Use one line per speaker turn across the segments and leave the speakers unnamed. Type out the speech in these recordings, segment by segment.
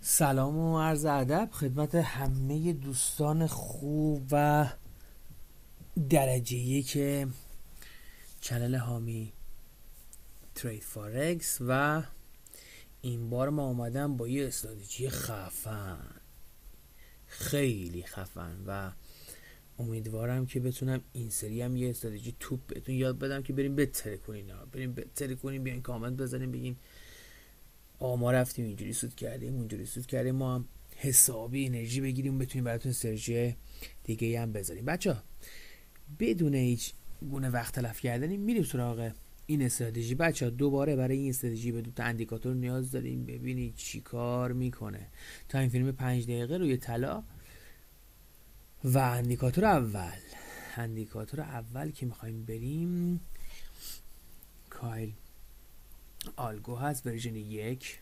سلام و عرض ادب خدمت همه دوستان خوب و درجه یک چنل هامی ترید فارکس. و این بار ما اومدم با یه استراتژی خفن، خیلی خفن، و امیدوارم که بتونم این سری هم یه استراتژی توپ بهتون یاد بدم که بریم بتره کنین، بیاین کامنت بزنین بگین ما رفتیم اینجوری سود کردیم اونجوری سود کردیم، ما هم حسابی انرژی بگیریم بتونیم براتون استراتژی دیگه هم بذاریم. بچه‌ها بدون هیچ گونه وقت تلف کردنی میریم سراغ این استراتژی. بچه‌ها دوباره برای این استراتژی به دو تا اندیکاتور نیاز داریم. ببینید چی کار میکنه. تایم فیلم 5 دقیقه روی طلا و اندیکاتور اول که میخوایم بریم کایل آلگو هست ورژن 1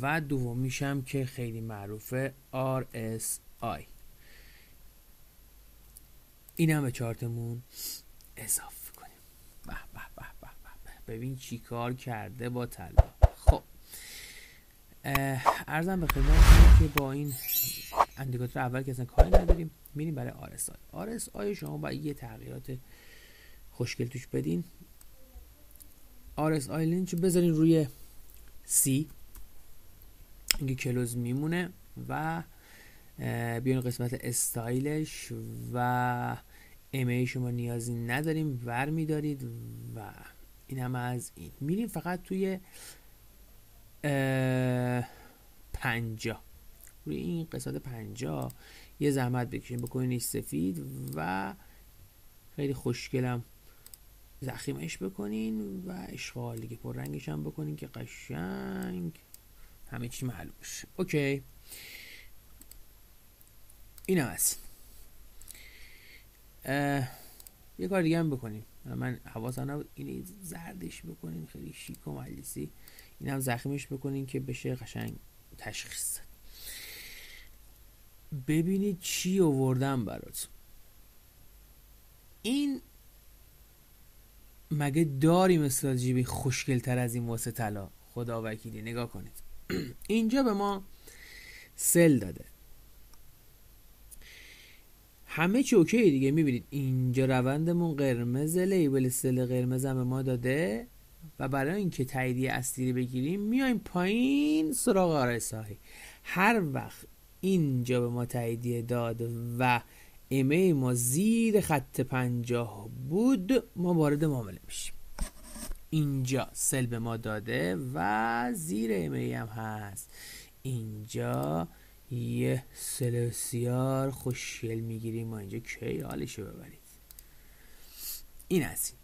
و دومیش هم که خیلی معروفه RSI. این هم به چارتمون اضافه کنیم. به به به به به، ببین چی کار کرده با طلا. خب عرضم به خدمتتون که با این اندیکاتور اول که اصلا کاری نداریم میریم برای RSI شما باید یه تغییرات خوشگل توش بدین. RSI لینچ بذارین روی C، اینکه کلوز میمونه و بیاین قسمت استایلش و ایمیج شما نیازی نداریم ور میدارید و این هم از این. میریم فقط توی 50 روی این قسمت 50 یه زحمت بکشین بکنینش سفید و خیلی خوشگلم زخیمش بکنین و اشغال دیگه پر رنگش هم بکنین که قشنگ همه چی معلوم بشه. اوکی، این هم هست. یه کار دیگه هم بکنیم، من حواسم نبود اینی زردش بکنین خیلی شیک و مجلسی، این هم زخیمش بکنین که بشه قشنگ تشخیص. ببینید چی آوردم برات. این مگه داریم استراتژی خوشگل تر از این واسه طلا؟ خدا وکیلی نگاه کنید. اینجا به ما سل داده، همه چی اوکی دیگه. میبینید اینجا روندمون قرمز، لیبل سل قرمز هم به ما داده و برای اینکه تاییدیه اصلی بگیریم میایم پایین سراغ آرسایی. هر وقت اینجا به ما تاییدیه داد و ایمیل ما زیر خط 50 بود ما وارد معامله میشیم. اینجا سل به ما داده و زیر ایمیل هم هست. اینجا یه سل بسیار خوشگل میگیریم ما اینجا کی حالشو ببرید. این از این.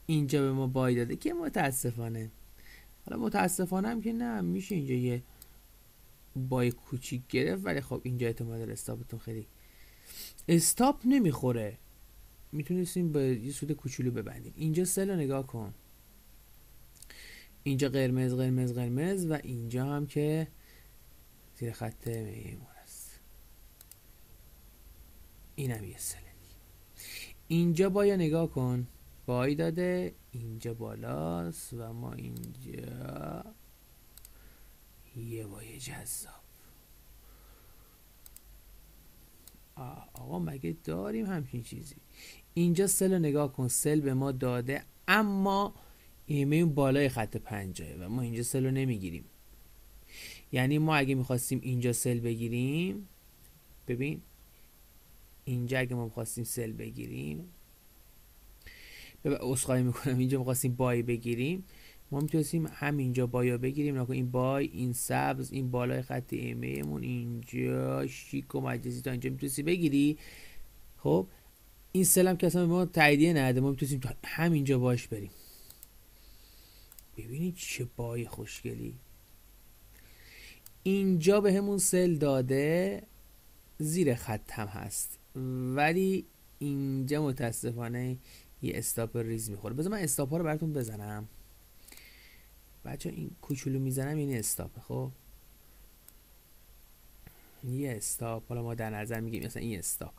اینجا به ما بای داده که متاسفانه، حالا متاسفانه هم که نه، میشه اینجا یه بای کوچیک گرفت، ولی خب اینجا اعتماد استاپتون خیلی استاپ نمیخوره، میتونستیم با یه سود کوچولو ببندیم. اینجا سل رو نگاه کن، اینجا قرمز قرمز قرمز و اینجا هم که زیر خط میمون است. این هم یه سل. اینجا بایا نگاه کن، بای داده، اینجا بالاست و ما اینجا یه بای جذاب. آقا مگه داریم همچین چیزی؟ اینجا سل رو نگاه کن، سل به ما داده اما ایمیل بالای خط 50 و ما اینجا سل رو نمیگیریم. یعنی ما اگه میخواستیم اینجا سل بگیریم، ببین اینجا اگه ما میخواستیم سل بگیریم، اسخای میکنم، اینجا میخواستیم بای بگیریم، ما میتونستیم همینجا بایا بگیریم. نکن این بای، این سبز، این بالای خط ایمیلمون اینجا شیک و مجلسی تا اینجا میتونستی بگیری. خب این سلم که اصلا ما تاییدیه نده، ما میتونستیم تا همینجا باش بریم. ببینید چه بای خوشگلی. اینجا به همون سل داده، زیر خط هم هست، ولی اینجا متاسفانه یه استاپ ریز میخوره. بذار من استاپ ها رو براتون بزنم بچه. این کوچولو میزنم، این استاپه. خب یه استاپ، حالا ما در نظر میگیم مثلا این استاپ،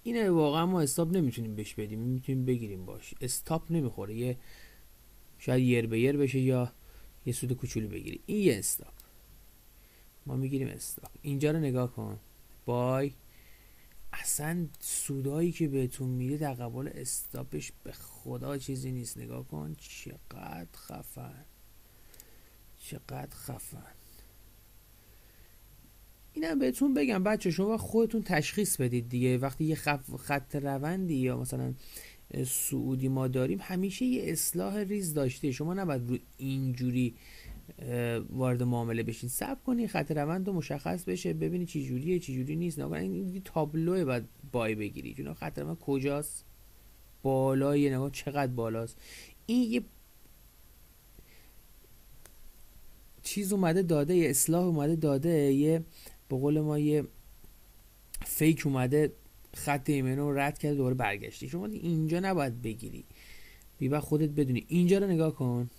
اینه واقعا ما استاپ نمیتونیم بهش بدیم، میتونیم بگیریم باش. استاپ نمیخوره، یه شاید یر به یر بشه یا یه سود کوچولو بگیری. این یه استاپ، ما میگیریم استاپ. اینجا رو نگاه کن، بای. اصلا سودایی که بهتون میده در قبال استاپش به خدا چیزی نیست. نگاه کن چقدر خفن، چقدر خفن. اینم بهتون بگم بچه، شما خودتون تشخیص بدید دیگه. وقتی یه خط روندی یا مثلا سعودی ما داریم، همیشه یه اصلاح ریز داشته. شما نباید رو اینجوری وارد معامله بشین. صبر کنی خط روند رو مشخص بشه، ببینی چی جوریه چی جوری نیست. نگاه این تابلوه باید بای بگیری. چون خط روند کجاست؟ بالای، نگاه چقدر بالاست. این یه چیز اومده داده، یه اصلاح اومده داده، یه به قول ما یه فیک اومده خط ایمنو رو رد کرده دوباره برگشتی. شما اینجا نباید بگیری، بیبا خودت بدونی. اینجا رو نگاه کن،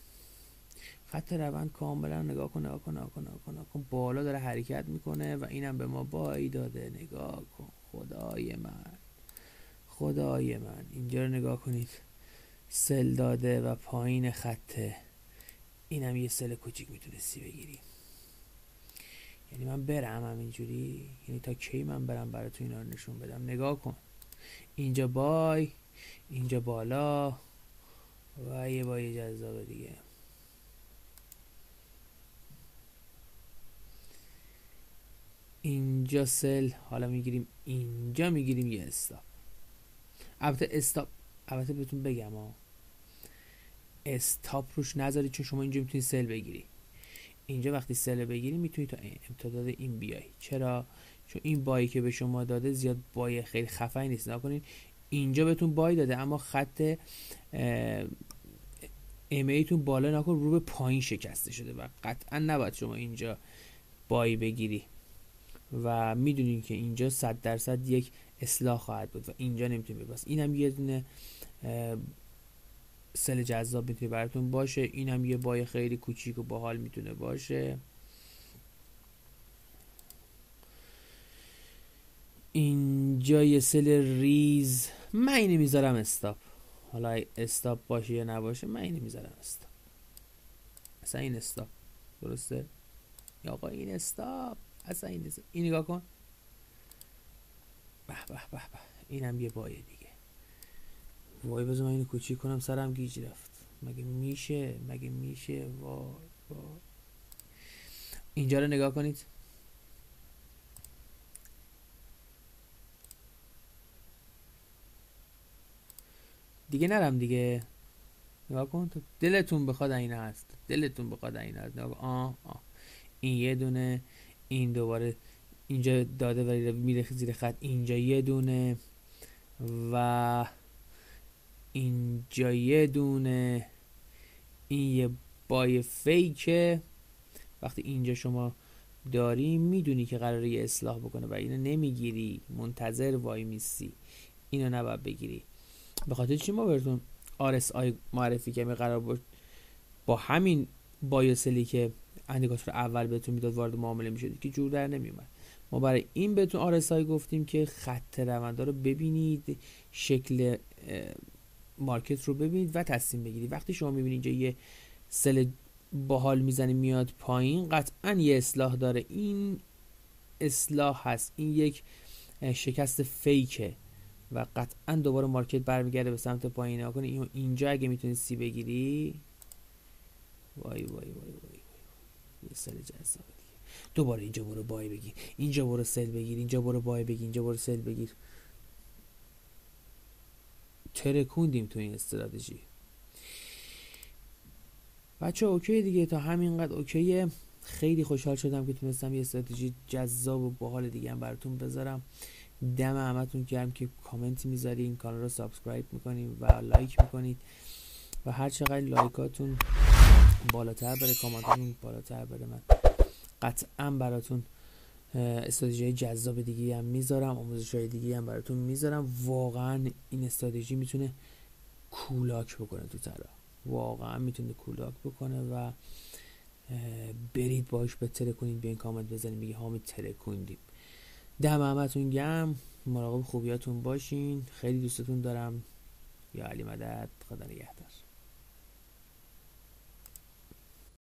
خط روند کاملا نگاه کن، نگاه کن، نگاه کن، نگاه کن، نگاه کن. بالا داره حرکت میکنه و اینم به ما بای داده. نگاه کن، خدای من، خدای من. اینجا رو نگاه کنید، سل داده و پایین خطه. اینم یه سل کوچیک میتونستی بگیری. یعنی من برم همینجوری؟ یعنی تا کی من برم براتون اینا رو نشون بدم؟ نگاه کن، اینجا بای، اینجا بالا و یه بای جذاب دیگه. اینجا سل، حالا میگیریم اینجا، میگیریم یه استاپ. البته استاپ، البته بهتون بگم استاپ روش نذارید، چون شما اینجا میتونید سل بگیری. اینجا وقتی سل بگیری میتونید تا امتداد این بیای. چرا؟ چون این بایی که به شما داده زیاد بای خیلی خفنی نیست. نکنین اینجا بهتون بای داده اما خط ایتون بالا نکن، رو به پایین شکسته شده و قطعا نباید شما اینجا بای بگیری و میدونین که اینجا 100% یک اصلاح خواهد بود و اینجا نمیتونید بس. اینم یه دونه سل جذاب میتونه براتون باشه. اینم یه بای خیلی کوچیک و باحال میتونه باشه. اینجا یه سل ریز، من اینو میذارم استاپ. حالا استاپ باشه یا نباشه، من اینو میذارم استاپ. اصلا این استاپ درسته یا آقا این استاپ؟ اصلا این استاپ. این نگاه کن، به به به به. اینم یه بای دیگه. وای بذار من اینو کوچیک کنم، سرم گیج رفت. مگه میشه؟ مگه میشه؟ وای وای. اینجا رو نگاه کنید، دیگه نرم دیگه. نگاه کن، دلتون بخواد این هست، دلتون بخواد این هست. نگاه این یه دونه، این دوباره اینجا داده ولی میره زیر خط. اینجا یه دونه و اینجا یه دونه. این یه بای فیکه. وقتی اینجا شما داری میدونی که قراره یه اصلاح بکنه و اینو نمیگیری، منتظر وای میسی. اینو نباید بگیری. به خاطر چی ما براتون RSI معرفی کردیم؟ قرار بود با همین بایوسلی که اندیکاتور اول بهتون میداد وارد معامله میشد که جور در نمیومد. ما برای این بهتون RSI گفتیم که خط روندا رو ببینید، شکل مارکت رو ببینید و تصمیم بگیرید. وقتی شما میبینید اینجا یه سل باحال میزنه میاد پایین، قطعا یه اصلاح داره. این اصلاح هست، این یک شکست فیکه و قطعا دوباره مارکت برمیگرده به سمت پایین. ها کنه اینجا اگه میتونی سی بگیری، وای وای وای وای وای، یه سل جذاب دیگه. دوباره اینجا برو بای بگیر، اینجا برو سل بگیر، اینجا برو بای بگیر، اینجا برو سل بگیر. ترکوندیم تو این استراتژی بچه. اوکی دیگه، تا همینقدر اوکیه. خیلی خوشحال شدم که تونستم یه استراتژی جذاب و باحال دیگه هم براتون بذارم. دم همتون گرم که کامنت میذارین، کانال رو سابسکرایب میکنین و لایک میکنید و هر چقدر لایکاتون بالاتر بره، کامنتاتون بالاتر بره، من قطعا براتون استراتژی جذاب دیگه هم میذارم، آموزش‌های دیگه هم براتون میذارم. واقعا این استراتژی میتونه کولاک بکنه تو طلا، واقعا میتونه کولاک بکنه و برید باش بترکونید. بیاین کامنت بزنید میگه حامد ترکوندیم. دم همتون گرم، مراقب خوبیاتون باشین. خیلی دوستتون دارم. یا علی مدد، خدا نگهدار.